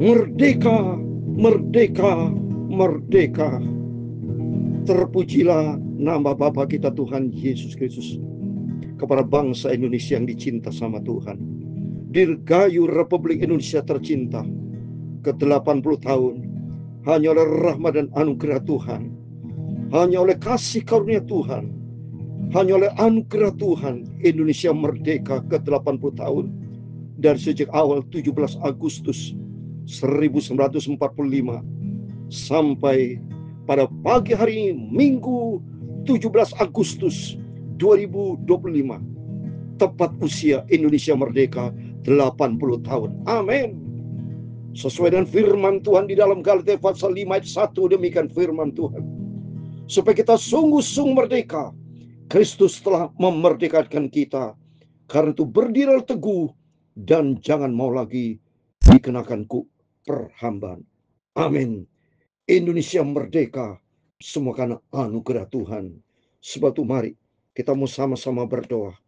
Merdeka, merdeka, merdeka. Terpujilah nama Bapa kita Tuhan Yesus Kristus. Kepada bangsa Indonesia yang dicinta sama Tuhan. Dirgayu Republik Indonesia tercinta ke-80 tahun. Hanya oleh rahmat dan anugerah Tuhan. Hanya oleh kasih karunia Tuhan. Hanya oleh anugerah Tuhan. Indonesia merdeka ke-80 tahun. Dari sejak awal 17 Agustus 1945 sampai pada pagi hari ini, Minggu 17 Agustus 2025, tepat usia Indonesia merdeka 80 tahun. Amin. Sesuai dengan firman Tuhan di dalam Galatia pasal 5 ayat 1, demikian firman Tuhan. Supaya kita sungguh-sungguh merdeka. Kristus telah memerdekakan kita. Karena itu berdirilah teguh dan jangan mau lagi dikenakan perhambaan. Amin. Indonesia merdeka semua karena anugerah Tuhan. Sebab itu mari kita mau sama-sama berdoa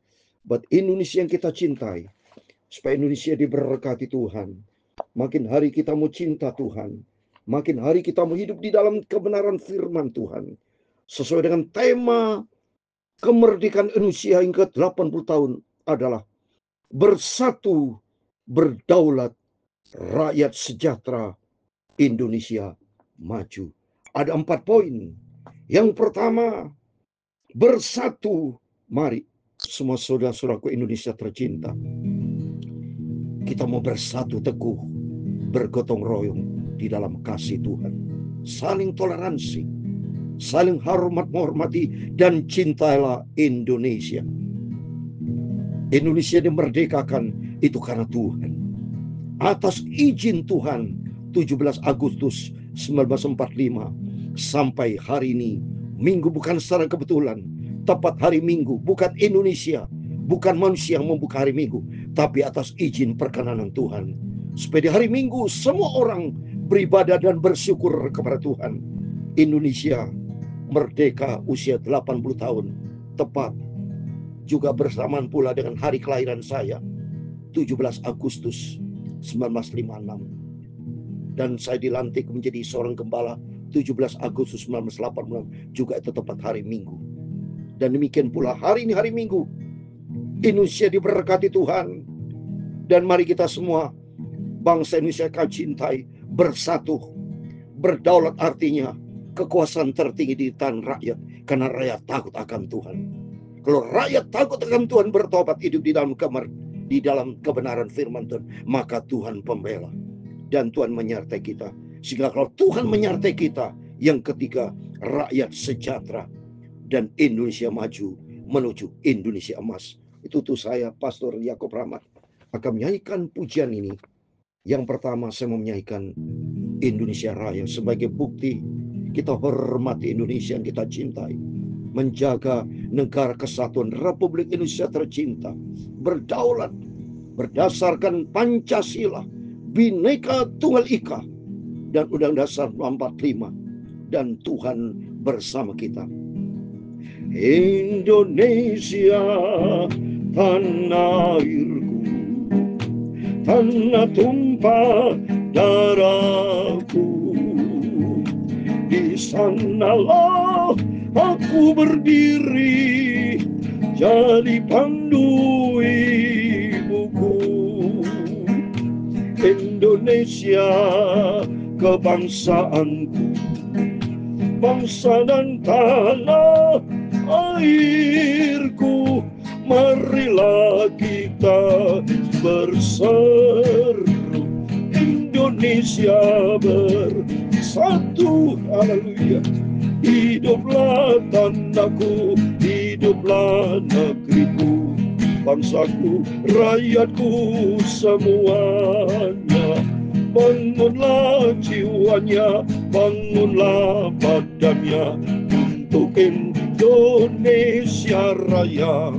buat Indonesia yang kita cintai, supaya Indonesia diberkati Tuhan. Makin hari kita mau cinta Tuhan, makin hari kita mau hidup di dalam kebenaran firman Tuhan. Sesuai dengan tema kemerdekaan Indonesia yang ke-80 tahun adalah bersatu, berdaulat, rakyat sejahtera, Indonesia maju. Ada 4 poin. Yang pertama, bersatu. Mari semua saudara-saudaraku Indonesia tercinta, kita mau bersatu teguh, bergotong royong di dalam kasih Tuhan. Saling toleransi, saling hormat menghormati, dan cintailah Indonesia. Indonesia dimerdekakan itu karena Tuhan. Atas izin Tuhan 17 Agustus 1945 sampai hari ini, Minggu bukan secara kebetulan, tepat hari Minggu, bukan Indonesia, bukan manusia yang membuka hari Minggu, tapi atas izin perkenanan Tuhan. Supaya di hari Minggu semua orang beribadah dan bersyukur kepada Tuhan. Indonesia merdeka usia 80 tahun, tepat juga bersamaan pula dengan hari kelahiran saya, 17 Agustus 1956. Dan saya dilantik menjadi seorang gembala 17 Agustus 1986, juga itu tepat hari Minggu. Dan demikian pula hari ini hari Minggu, Indonesia diberkati Tuhan. Dan mari kita semua, bangsa Indonesia kau cintai, bersatu. Berdaulat artinya kekuasaan tertinggi di tangan rakyat, karena rakyat takut akan Tuhan. Kalau rakyat takut akan Tuhan, bertobat, hidup di dalam kebenaran firman Tuhan, maka Tuhan pembela. Dan Tuhan menyertai kita. Sehingga kalau Tuhan menyertai kita, yang ketiga, rakyat sejahtera dan Indonesia maju menuju Indonesia emas. Itu tuh saya, Pastor Yakob Rahmat, akan menyanyikan pujian ini. Yang pertama, saya mau menyanyikan Indonesia Raya sebagai bukti kita hormati Indonesia yang kita cintai, menjaga negara kesatuan Republik Indonesia tercinta, berdaulat berdasarkan Pancasila, Bhinneka Tunggal Ika, dan Undang-Undang Dasar 45, dan Tuhan bersama kita. Indonesia, tanah airku, tanah tumpah darahku, di sanalah aku berdiri, jadi pandu ibuku. Indonesia kebangsaanku, bangsa dan tanah airku, marilah kita berseru, Indonesia bersatu, haleluya. Hiduplah tanahku, hiduplah negeriku, bangsaku, rakyatku semuanya. Bangunlah jiwanya, bangunlah badannya, untuk Indonesia Raya.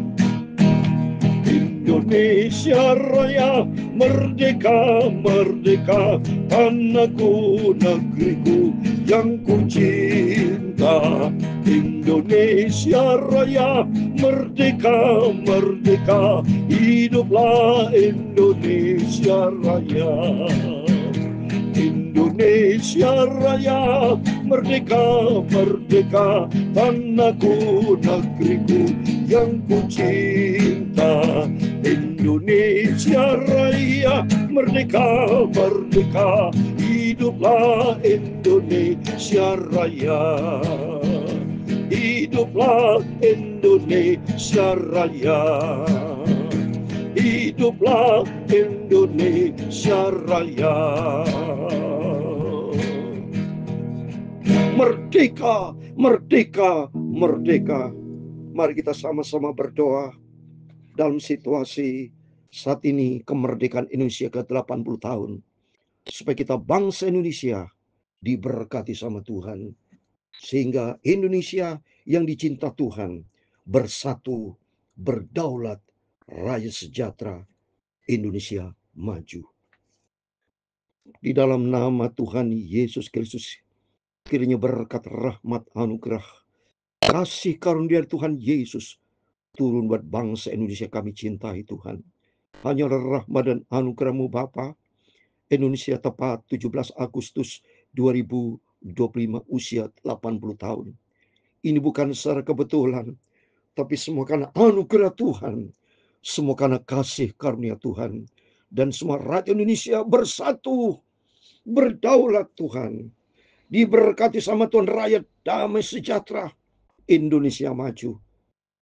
Indonesia Raya, merdeka, merdeka, tanahku, negeriku yang ku cinta. Indonesia Raya, merdeka, merdeka, hiduplah Indonesia Raya. Indonesia Raya, merdeka, merdeka, tanahku, negeriku yang ku cinta. Indonesia Raya, merdeka, merdeka, hiduplah Indonesia Raya. Hiduplah Indonesia Raya. Hiduplah Indonesia Raya. Merdeka, merdeka, merdeka. Mari kita sama-sama berdoa dalam situasi saat ini kemerdekaan Indonesia ke-80 tahun. Supaya kita bangsa Indonesia diberkati sama Tuhan. Sehingga Indonesia yang dicinta Tuhan bersatu, berdaulat, rakyat sejahtera, Indonesia maju. Di dalam nama Tuhan Yesus Kristus, kiranya berkat, rahmat, anugerah, kasih karunia dari Tuhan Yesus turun buat bangsa Indonesia kami cintai Tuhan. Hanyalah rahmat dan anugerah-Mu Bapa. Indonesia tepat 17 Agustus 2025 usia 80 tahun. Ini bukan secara kebetulan, tapi semua karena anugerah Tuhan. Semua karena kasih karunia Tuhan. Dan semua rakyat Indonesia bersatu, berdaulat Tuhan. Diberkati sama Tuhan, rakyat damai sejahtera. Indonesia maju.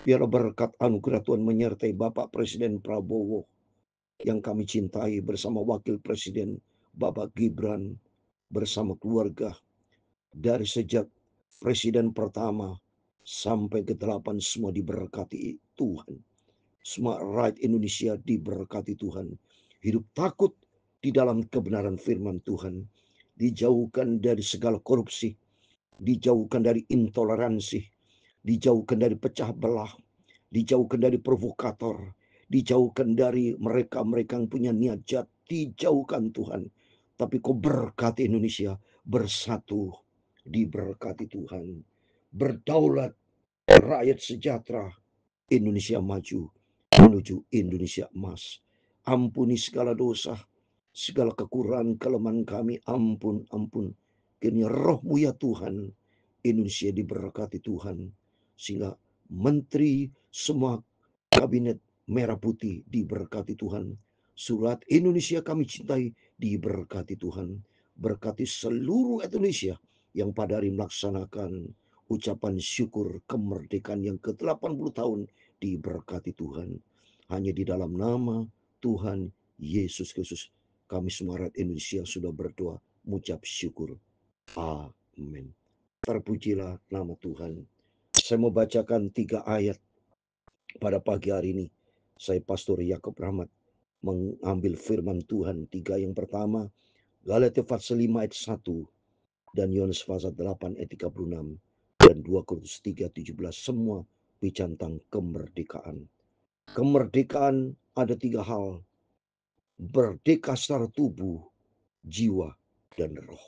Biarlah berkat anugerah Tuhan menyertai Bapak Presiden Prabowo yang kami cintai bersama Wakil Presiden Bapak Gibran bersama keluarga. Dari sejak Presiden pertama sampai ke-8 semua diberkati Tuhan. Semua rakyat Indonesia diberkati Tuhan. Hidup takut di dalam kebenaran firman Tuhan. Dijauhkan dari segala korupsi. Dijauhkan dari intoleransi. Dijauhkan dari pecah belah. Dijauhkan dari provokator. Dijauhkan dari mereka-mereka yang punya niat jahat. Dijauhkan Tuhan. Tapi Kau berkati Indonesia bersatu. Diberkati Tuhan. Berdaulat, rakyat sejahtera, Indonesia maju menuju Indonesia emas. Ampuni segala dosa, segala kekurangan, kelemahan kami. Ampun, ampun. Kiranya roh-Mu ya Tuhan, Indonesia diberkati Tuhan. Sehingga menteri semua kabinet merah putih diberkati Tuhan. Surat Indonesia kami cintai diberkati Tuhan. Berkati seluruh Indonesia yang pada hari melaksanakan ucapan syukur kemerdekaan yang ke-80 tahun diberkati Tuhan. Hanya di dalam nama Tuhan Yesus Kristus kami semua rakyat Indonesia sudah berdoa mengucap syukur. Amin. Terpujilah nama Tuhan. Saya mau bacakan 3 ayat pada pagi hari ini. Saya Pastor Yakob Rahmat mengambil firman Tuhan 3. Yang pertama, Galatia pasal 5 ayat 1 dan Yohanes pasal 8 ayat 36 dan 2 Korintus 3:17 semua bicara tentang kemerdekaan. Kemerdekaan ada 3 hal. Merdeka secara tubuh, jiwa, dan roh.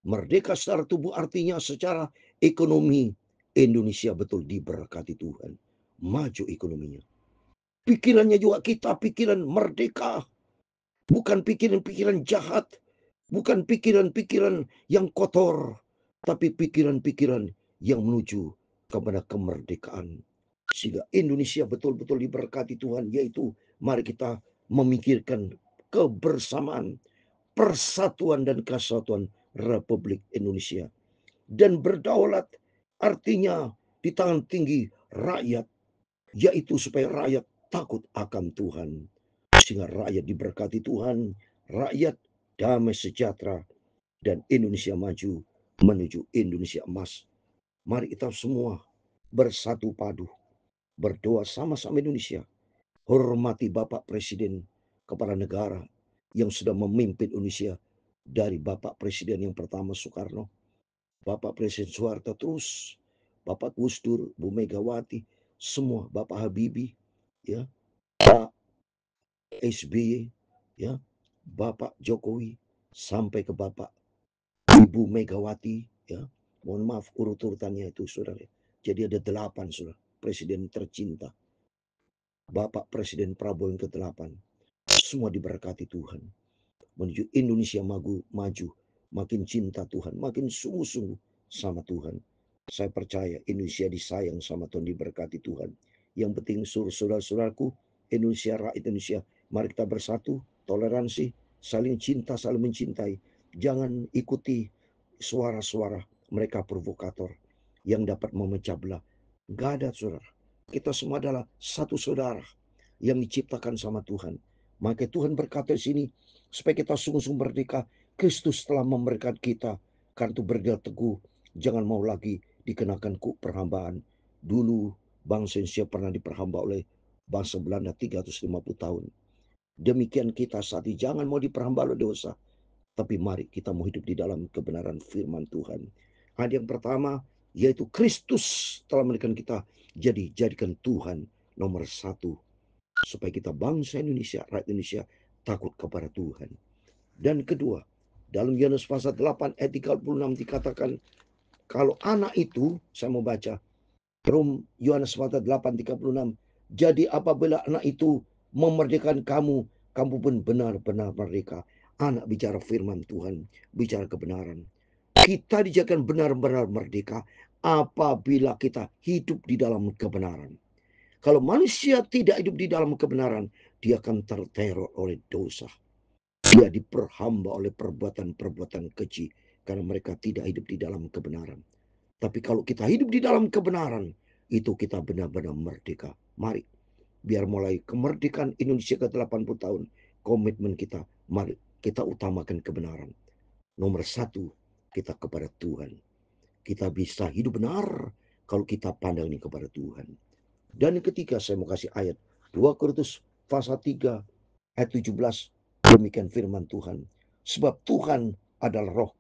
Merdeka secara tubuh artinya secara ekonomi Indonesia betul diberkati Tuhan. Maju ekonominya. Pikirannya juga kita pikiran merdeka. Bukan pikiran-pikiran jahat. Bukan pikiran-pikiran yang kotor. Tapi pikiran-pikiran yang menuju kepada kemerdekaan. Sehingga Indonesia betul-betul diberkati Tuhan. Yaitu mari kita memikirkan kebersamaan, persatuan dan kesatuan Republik Indonesia. Dan berdaulat artinya di tangan tinggi rakyat. Yaitu supaya rakyat takut akan Tuhan. Sehingga rakyat diberkati Tuhan. Rakyat damai sejahtera. Dan Indonesia maju menuju Indonesia emas. Mari kita semua bersatu padu. Berdoa sama-sama Indonesia. Hormati Bapak Presiden kepala negara yang sudah memimpin Indonesia. Dari Bapak Presiden yang pertama Soekarno. Bapak Presiden Soeharto terus. Bapak Gus Dur, Bu Megawati. Semua Bapak Habibie. Ya, Pak SBY. Ya, Bapak Jokowi. Sampai ke Bapak Ibu Megawati. Ya, mohon maaf urut-urutannya itu saudara. Jadi ada 8 saudara. Presiden tercinta. Bapak Presiden Prabowo yang ke-8. Semua diberkati Tuhan. menuju Indonesia maju, makin cinta Tuhan, makin sungguh-sungguh sama Tuhan. Saya percaya Indonesia disayang sama Tuhan, diberkati Tuhan. Yang penting saudara-saudaraku, Indonesia, rakyat Indonesia, mari kita bersatu, toleransi, saling cinta, saling mencintai. Jangan ikuti suara-suara mereka provokator yang dapat memecah belah. Gak ada, saudara. Kita semua adalah satu saudara yang diciptakan sama Tuhan. Maka Tuhan berkata di sini, supaya kita sungguh-sungguh merdeka. Kristus telah memberkati kita. Karena itu berdiri teguh, jangan mau lagi dikenakan perhambaan. Dulu bangsa Indonesia pernah diperhamba oleh bangsa Belanda 350 tahun. Demikian kita saat ini, jangan mau diperhamba oleh dosa. Tapi mari kita mau hidup di dalam kebenaran firman Tuhan. Ada yang pertama, yaitu Kristus telah memberikan kita. Jadi jadikan Tuhan nomor satu. Supaya kita bangsa Indonesia, rakyat Indonesia takut kepada Tuhan. Dan kedua, dalam Yohanes pasal 8 ayat 36 dikatakan, kalau anak itu, saya mau baca, Yohanes pasal 8 36, jadi apabila anak itu memerdekakan kamu, kamu pun benar-benar merdeka. Anak bicara firman Tuhan, bicara kebenaran. Kita dijadikan benar-benar merdeka apabila kita hidup di dalam kebenaran. Kalau manusia tidak hidup di dalam kebenaran, dia akan terteror oleh dosa. Dia diperhamba oleh perbuatan-perbuatan keji karena mereka tidak hidup di dalam kebenaran. Tapi kalau kita hidup di dalam kebenaran, itu kita benar-benar merdeka. Mari, biar mulai kemerdekaan Indonesia ke 80 tahun, komitmen kita, mari kita utamakan kebenaran. Nomor satu, kita kepada Tuhan. Kita bisa hidup benar kalau kita pandang ini kepada Tuhan. Dan yang ketiga, saya mau kasih ayat 2 Korintus pasal 3 ayat 17. Demikian firman Tuhan. Sebab Tuhan adalah roh,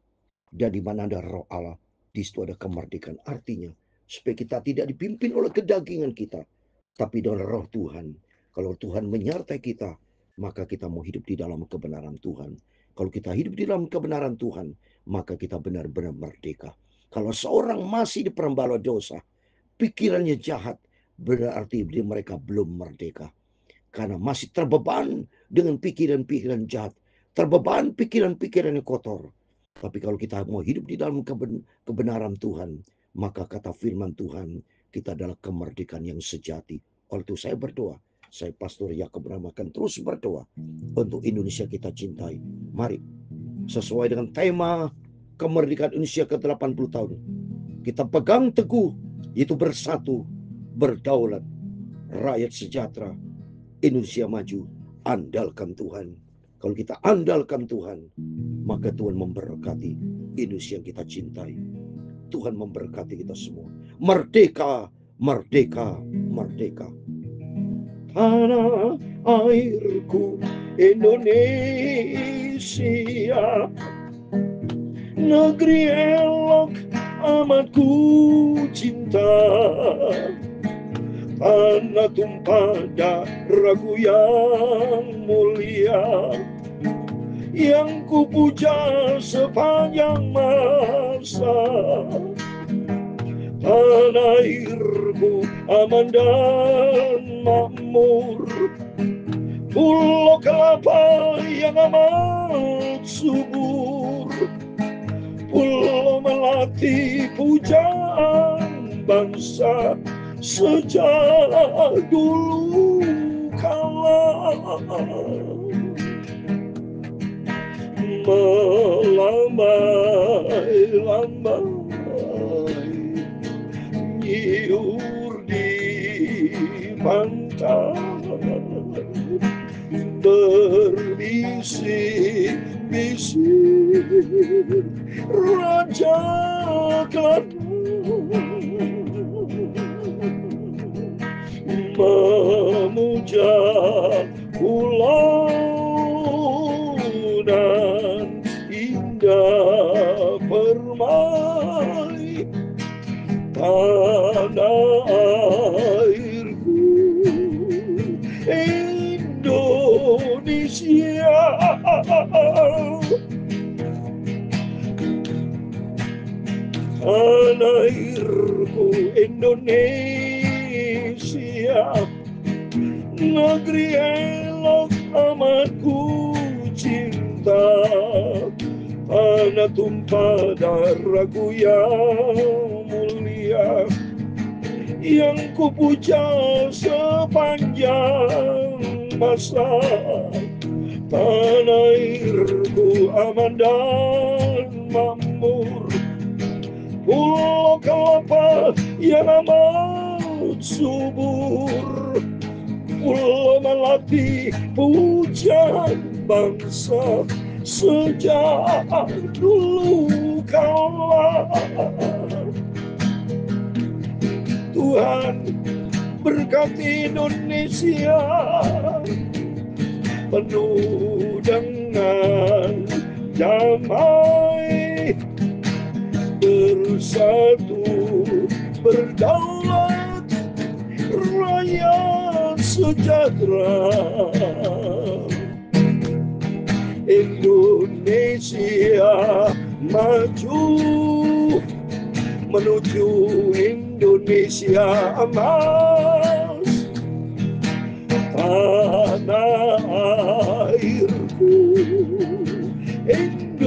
dan di mana ada roh Allah, di situ ada kemerdekaan. Artinya, supaya kita tidak dipimpin oleh kedagingan kita, tapi dengan roh Tuhan. Kalau Tuhan menyertai kita, maka kita mau hidup di dalam kebenaran Tuhan. Kalau kita hidup di dalam kebenaran Tuhan, maka kita benar-benar merdeka. Kalau seorang masih diperhamba oleh dosa, pikirannya jahat, berarti mereka belum merdeka. Karena masih terbeban dengan pikiran-pikiran jahat, terbeban pikiran-pikiran yang kotor. Tapi kalau kita mau hidup di dalam kebenaran Tuhan, maka kata firman Tuhan, kita adalah kemerdekaan yang sejati. Oleh itu saya berdoa, saya Pastor Yakub Rama akan terus berdoa untuk Indonesia kita cintai. Mari, sesuai dengan tema kemerdekaan Indonesia ke 80 tahun, kita pegang teguh, yaitu bersatu, berdaulat, rakyat sejahtera, Indonesia maju, andalkan Tuhan. Kalau kita andalkan Tuhan, maka Tuhan memberkati Indonesia yang kita cintai. Tuhan memberkati kita semua. Merdeka, merdeka, merdeka. Tanah airku Indonesia, negeri elok amat ku cinta. Tanah tumpah darahku yang mulia, yang ku puja sepanjang masa. Tanah airku aman dan makmur, pulau kelapa yang amat subur, pulau melati pujaan bangsa sejak dulu kala. Melambai-lambai nyiur di pantai, berbisik-bisik raja kelana, memuja pulau dan indah permai tanah airku Indonesia. Tanah airku Indonesia, negeri elok amat ku cinta. cinta, tanah tumpah darahku yang mulia, yang ku puja sepanjang masa. Tanah airku aman dan makmur, pulau kelapa yang amat subur, pulau melati pujian bangsa sejak dulu kala. Tuhan berkati Indonesia penuh dengan damai, bersatu, berdaulat, rakyat sejahtera. Indonesia maju, menuju Indonesia emas. Tanah airku Indonesia.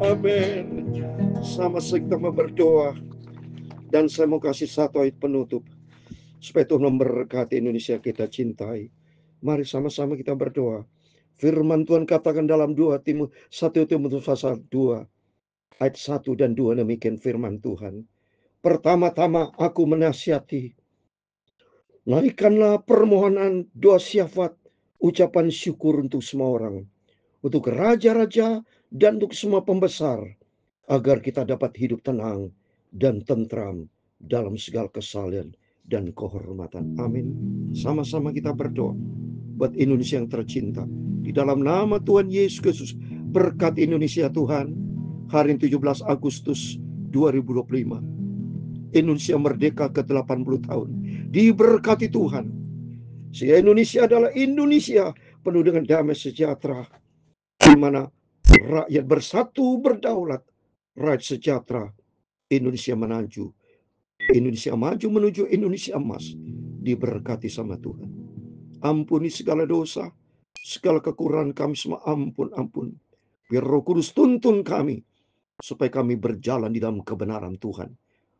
Amin. Sama kita berdoa, dan saya mau kasih satu ayat penutup supaya Tuhan memberkati Indonesia kita cintai. Mari sama-sama kita berdoa. Firman Tuhan katakan dalam 1 Timotius pasal 2 ayat 1 dan 2, demikian firman Tuhan. Pertama-tama aku menasihati, naikkanlah permohonan, doa syafaat, ucapan syukur untuk semua orang, untuk raja-raja dan untuk semua pembesar, agar kita dapat hidup tenang dan tentram dalam segala kesalahan dan kehormatan. Amin. Sama-sama kita berdoa buat Indonesia yang tercinta. Di dalam nama Tuhan Yesus Kristus, berkat Indonesia Tuhan, hari 17 Agustus 2025. Indonesia merdeka ke 80 tahun. Diberkati Tuhan. Sehingga Indonesia adalah Indonesia penuh dengan damai sejahtera, di mana rakyat bersatu berdaulat, rakyat sejahtera, Indonesia maju. Indonesia maju menuju Indonesia emas. Diberkati sama Tuhan. Ampuni segala dosa, segala kekurangan kami semua, ampun. Biar Roh Kudus tuntun kami, supaya kami berjalan di dalam kebenaran Tuhan.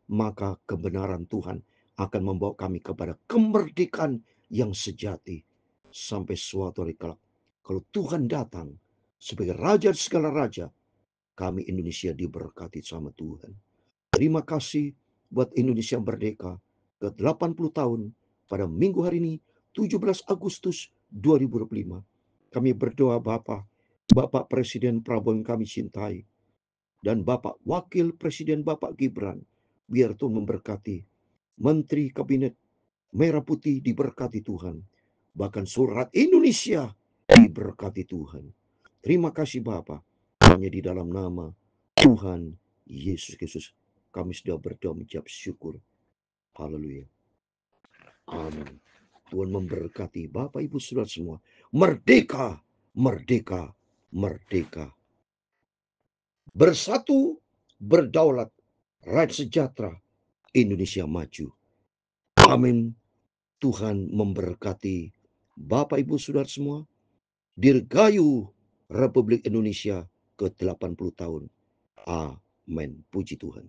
Maka kebenaran Tuhan akan membawa kami kepada kemerdekaan yang sejati. Sampai suatu hari kelak, kalau Tuhan datang sebagai Raja segala raja, kami Indonesia diberkati sama Tuhan. Terima kasih buat Indonesia merdeka ke 80 tahun pada minggu hari ini, 17 Agustus 2025. Kami berdoa Bapak Presiden Prabowo yang kami cintai, dan Bapak Wakil Presiden Bapak Gibran, biar Tuhan memberkati. Menteri Kabinet Merah Putih diberkati Tuhan. Bahkan surat Indonesia diberkati Tuhan. Terima kasih Bapak. Hanya di dalam nama Tuhan Yesus Kristus kami sudah berdoa mengucap syukur. Haleluya. Amin. Tuhan memberkati Bapak Ibu Saudara semua. Merdeka, merdeka, merdeka. Bersatu, berdaulat, rakyat sejahtera, Indonesia maju. Amin. Tuhan memberkati Bapak Ibu Saudara semua. Dirgayu Republik Indonesia ke 80 tahun. Amin. Puji Tuhan.